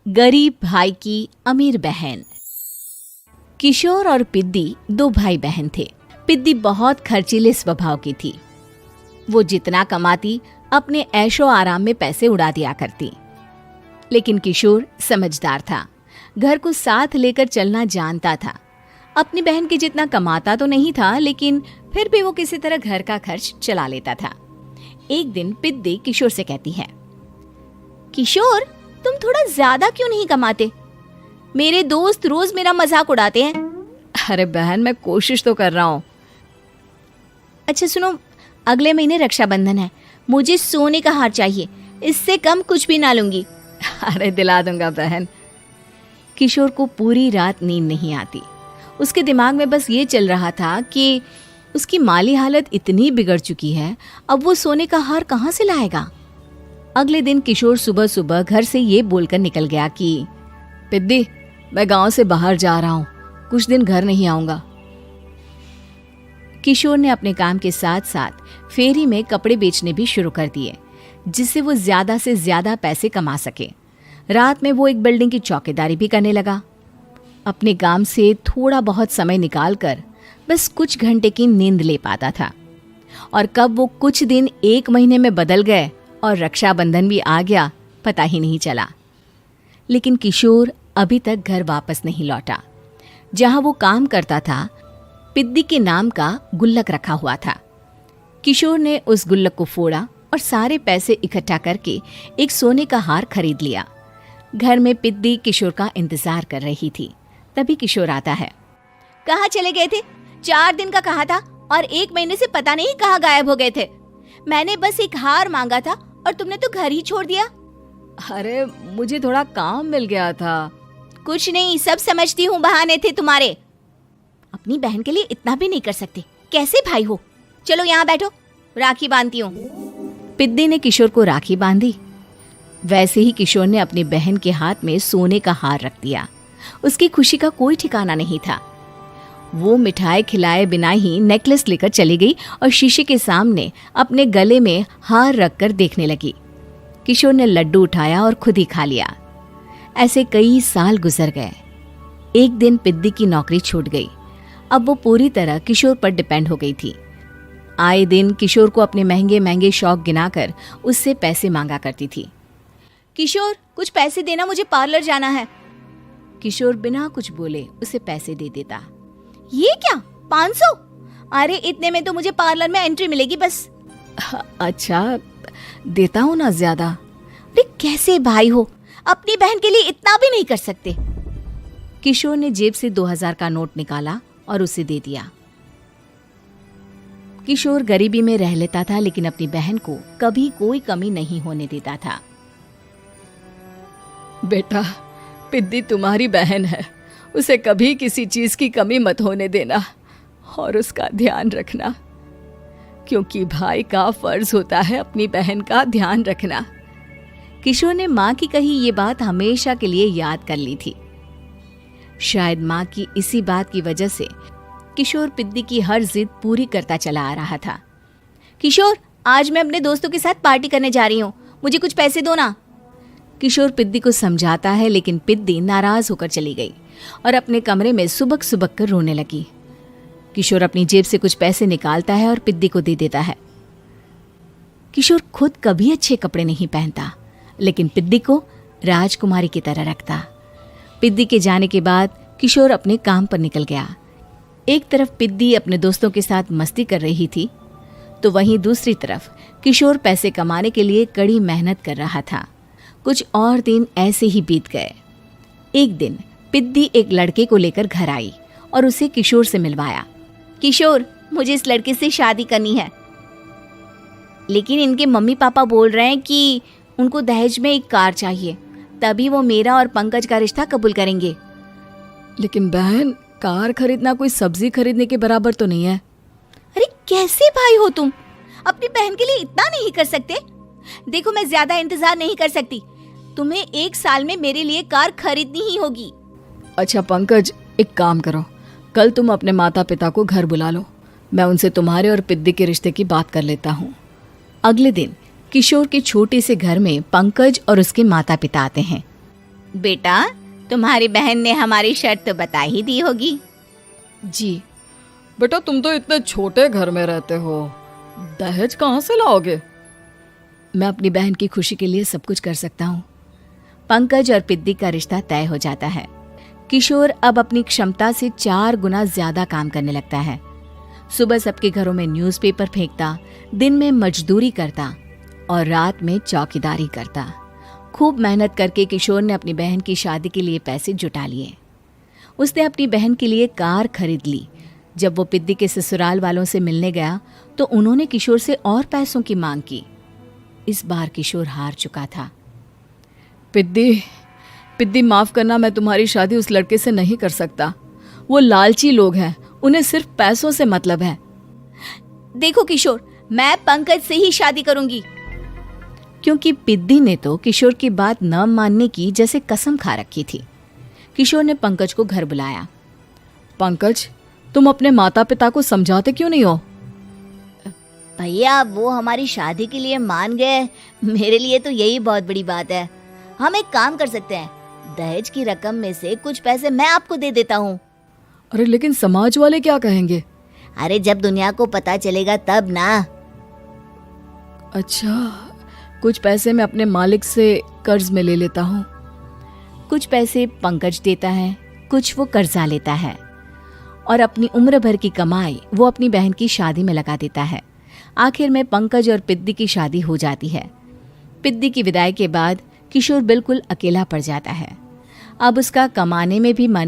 गरीब भाई की अमीर बहन। किशोर और पिद्दी दो भाई बहन थे। पिद्दी बहुत खर्चीले स्वभाव की थी। वो जितना कमाती अपने ऐशो आराम में पैसे उड़ा दिया करती। लेकिन किशोर समझदार था, घर को साथ लेकर चलना जानता था। अपनी बहन के जितना कमाता तो नहीं था, लेकिन फिर भी वो किसी तरह घर का खर्च चला लेता था। एक दिन पिद्दी किशोर से कहती है, किशोर, तुम थोड़ा ज्यादा क्यों नहीं कमाते? मेरे दोस्त रोज मेरा मजाक उड़ाते हैं। अरे बहन, मैं कोशिश तो कर रहा हूँ। अच्छा सुनो, अगले महीने रक्षाबंधन है, मुझे सोने का हार चाहिए, इससे कम कुछ भी ना लूंगी। अरे दिला दूंगा बहन। किशोर को पूरी रात नींद नहीं आती। उसके दिमाग में बस ये चल रहा था कि उसकी माली हालत इतनी बिगड़ चुकी है, अब वो सोने का हार कहाँ से लाएगा। अगले दिन किशोर सुबह सुबह घर से ये बोलकर निकल गया कि पिद्दी, मैं गांव से बाहर जा रहा हूँ, कुछ दिन घर नहीं आऊंगा। किशोर ने अपने काम के साथ साथ फेरी में कपड़े बेचने भी शुरू कर दिए, जिससे वो ज्यादा से ज्यादा पैसे कमा सके। रात में वो एक बिल्डिंग की चौकीदारी भी करने लगा। अपने काम से थोड़ा बहुत समय निकालकर बस कुछ घंटे की नींद ले पाता था। और कब वो कुछ दिन एक महीने में बदल गए और रक्षाबंधन भी आ गया, पता ही नहीं चला। लेकिन किशोर अभी तक घर वापस नहीं लौटा। जहां वो काम करता था, पिद्दी के नाम का गुल्लक रखा हुआ था। किशोर ने उस गुल्लक को फोड़ा और सारे पैसे इकट्ठा करके एक सोने का हार खरीद लिया। घर में पिद्दी किशोर का इंतजार कर रही थी। तभी किशोर आता है। कहाँ चले गए थे? 4 दिन का कहा था और 1 महीने से पता नहीं कहाँ गायब हो गए थे। मैंने बस एक हार मांगा था और तुमने तो घर ही छोड़ दिया। अरे मुझे थोड़ा काम मिल गया था। कुछ नहीं, सब समझती हूँ, बहाने थे तुम्हारे। अपनी बहन के लिए इतना भी नहीं कर सकते, कैसे भाई हो? चलो यहाँ बैठो, राखी बांधती हूँ। पिद्दी ने किशोर को राखी बांधी। वैसे ही किशोर ने अपनी बहन के हाथ में सोने का हार रख दिया। उसकी खुशी का कोई ठिकाना नहीं था। वो मिठाई खिलाए बिना ही नेकलेस लेकर चली गई और शीशे के सामने अपने गले में हार रखकर देखने लगी। किशोर ने लड्डू उठाया और खुद ही खा लिया। ऐसे कई साल गुजर गए। एक दिन पिद्दी की नौकरी छूट गई। अब वो पूरी तरह किशोर पर डिपेंड हो गई थी। आए दिन किशोर को अपने महंगे महंगे शौक गिनाकर उससे पैसे मांगा करती थी। किशोर, कुछ पैसे देना, मुझे पार्लर जाना है। किशोर बिना कुछ बोले उसे पैसे दे देता। ये क्या, 500? अरे इतने में तो मुझे पार्लर में एंट्री मिलेगी बस। अच्छा, देता हूँ ना ज्यादा। अरे कैसे भाई हो, अपनी बहन के लिए इतना भी नहीं कर सकते। किशोर ने जेब से 2000 का नोट निकाला और उसे दे दिया। किशोर गरीबी में रह लेता था, लेकिन अपनी बहन को कभी कोई कमी नहीं होने देता था। बेटा, पिद्दी तुम्हारी बहन है, उसे कभी किसी चीज की कमी मत होने देना और उसका ध्यान रखना, क्योंकि भाई का फर्ज होता है अपनी बहन का ध्यान रखना। किशोर ने माँ की कही ये बात हमेशा के लिए याद कर ली थी। शायद माँ की इसी बात की वजह से किशोर पिद्दी की हर जिद पूरी करता चला आ रहा था। किशोर, आज मैं अपने दोस्तों के साथ पार्टी करने जा रही हूँ, मुझे कुछ पैसे दो ना। किशोर पिद्दी को समझाता है, लेकिन पिद्दी नाराज होकर चली गई और अपने कमरे में सुबक सुबक कर रोने लगी। किशोर अपनी जेब से कुछ पैसे निकालता है और पिद्दी को दे देता है। किशोर खुद कभी अच्छे कपड़े नहीं पहनता, लेकिन पिद्दी को राजकुमारी की तरह रखता। पिद्दी के जाने के बाद किशोर अपने काम पर निकल गया। एक तरफ पिद्दी अपने दोस्तों के साथ मस्ती कर रही थी, तो वहीं दूसरी तरफ किशोर पैसे कमाने के लिए कड़ी मेहनत कर रहा था। कुछ और दिन ऐसे ही बीत गए। एक दिन पिद्दी एक लड़के को लेकर घर आई और उसे किशोर से मिलवाया। किशोर, मुझे इस लड़के से शादी करनी है, लेकिन इनके मम्मी पापा बोल रहे हैं कि उनको दहेज में एक कार चाहिए, तभी वो मेरा और पंकज का रिश्ता कबूल करेंगे। लेकिन बहन, कार खरीदना कोई सब्जी खरीदने के बराबर तो नहीं है। अरे कैसे भाई हो तुम, अपनी बहन के लिए इतना नहीं कर सकते? देखो, मैं ज्यादा इंतजार नहीं कर सकती, तुम्हें 1 साल में मेरे लिए कार खरीदनी ही होगी। अच्छा पंकज, एक काम करो, कल तुम अपने माता पिता को घर बुला लो, मैं उनसे तुम्हारे और पिद्दी के रिश्ते की बात कर लेता हूँ। अगले दिन किशोर के छोटे से घर में पंकज और उसके माता पिता आते हैं। बेटा, तुम्हारी बहन ने हमारी शर्त तो बता ही दी होगी। जी। बेटा, तुम तो इतने छोटे घर में रहते हो, दहेज कहाँ से लाओगे? मैं अपनी बहन की खुशी के लिए सब कुछ कर सकता हूँ। पंकज और पिद्दी का रिश्ता तय हो जाता है। किशोर अब अपनी क्षमता से 4 गुना ज्यादा काम करने लगता है। सुबह सबके घरों में न्यूज़पेपर फेंकता, दिन में मजदूरी करता और रात में चौकीदारी करता। खूब मेहनत करके किशोर ने अपनी बहन की शादी के लिए पैसे जुटा लिए। उसने अपनी बहन के लिए कार खरीद ली। जब वो पिद्दी के ससुराल वालों से मिलने गया तो उन्होंने किशोर से और पैसों की मांग की। इस बार किशोर हार चुका था। पिद्दी माफ करना, मैं तुम्हारी शादी उस लड़के से नहीं कर सकता। वो लालची लोग हैं, उन्हें सिर्फ पैसों से मतलब है। देखो किशोर, मैं पंकज से ही शादी करूंगी। क्योंकि पिद्दी ने तो किशोर की बात न मानने की जैसे कसम खा रखी थी। किशोर ने पंकज को घर बुलाया। पंकज, तुम अपने माता पिता को समझाते क्यों नहीं हो? भैया, वो हमारी शादी के लिए मान गए, मेरे लिए तो यही बहुत बड़ी बात है। हम एक काम कर सकते हैं, दहेज की रकम में से कुछ पैसे मैं आपको दे देता हूँ। अरे लेकिन समाज वाले क्या कहेंगे? अरे जब दुनिया को पता चलेगा तब ना। अच्छा, कुछ पैसे मैं अपने मालिक से कर्ज में ले लेता हूँ। कुछ पैसे पंकज देता है, कुछ वो कर्जा लेता है और अपनी उम्र भर की कमाई वो अपनी बहन की शादी में लगा देता है। आखिर में पंकज और पिद्दी की शादी हो जाती है। पिद्दी की विदाई के बाद किशोर बिल्कुल अकेला पड़ जाता है। अब उसका कमाने में भी मन